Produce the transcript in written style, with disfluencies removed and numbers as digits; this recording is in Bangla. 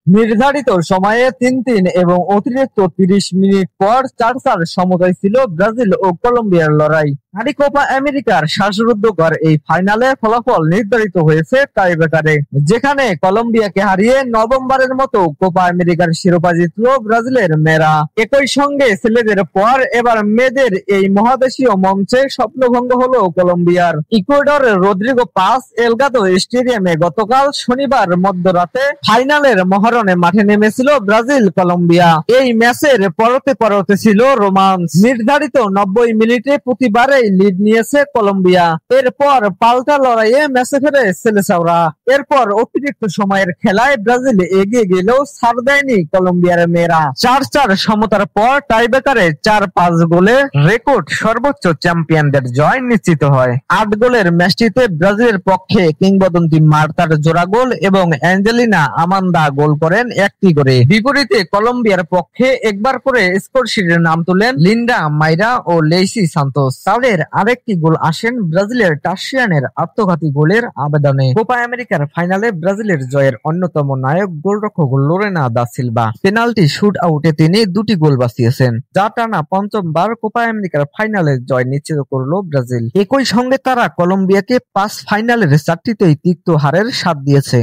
নির্ধারিত সময়ে ৩-৩ এবং অতিরিক্ত ৩০ মিনিট পর ৪-৪ সমতায় ছিল ব্রাজিল ও কলম্বিয়ার লড়াই। আর কোপা আমেরিকার শ্বাসরুদ্ধকর এই ফাইনালে ফলাফল নির্ধারিত হয়েছে টাইব্রেকারে, যেখানে কলম্বিয়াকে হারিয়ে নভেম্বরের মতো কোপা আমেরিকার শিরোপা জিতল ব্রাজিলের মেয়েরা। একই সঙ্গে ছেলেদের পর এবার মেয়েদের এই মহাদেশীয় মঞ্চে স্বপ্নভঙ্গ হলো কলম্বিয়ার। ইকুয়েডরের রদ্রিগো পাস এলগাদো স্টেডিয়ামে গতকাল শনিবার মধ্যরাতে ফাইনালের মহারণে মাঠে নেমেছিল ব্রাজিল কলম্বিয়া। এই ম্যাচের পরতে পরতে ছিল রোমান্স। নির্ধারিত ৯০ মিনিটে প্রতিবারে লিড নিয়েছে কলম্বিয়া। এরপর পাল্টা লড়াইয়ে ম্যাচে ফেরে সেলেসাওরা। এরপর অতিরিক্ত সময়ের খেলায় ব্রাজিল এগিয়ে গেলেও ছাড় দেয়নি কলম্বিয়ার মেয়েরা। ৪-৪ সমতার পর টাইব্রেকারে ৪-৫ গোলে রেকর্ড সর্বোচ্চ চ্যাম্পিয়নদের জয় নিশ্চিত হয়। ৮ গোলের ম্যাচটিতে ব্রাজিলের পক্ষে কিংবদন্তি মার্তার জোড়া গোল এবং অ্যাঞ্জেলিনা আমান্দা গোল করেন একটি করে। বিপরীতে কলম্বিয়ার পক্ষে একবার করে স্কোরশিটের নাম তুলেন লিন্ডা মাইরা ও লেইসি সান্তোস। তাদের আরেকটি গোল আসেন ব্রাজিলের টাসিয়ানের আত্মঘাতী গোলের আবেদনে। কোপা আমেরিকার ফাইনালে ব্রাজিলের জয়ের অন্যতম নায়ক গোলরক্ষক Lorena da Silva. Penalty shoot আউটে তিনি দুটি গোল বাঁচিয়েছেন, যা টানা পঞ্চমবার কোপা আমেরিকার ফাইনালে জয় নিশ্চিত করল ব্রাজিল। একই সঙ্গে তারা কলম্বিয়াকে ৫ ফাইনালের ৪টিতেই তিক্ত হারের স্বাদ দিয়েছে।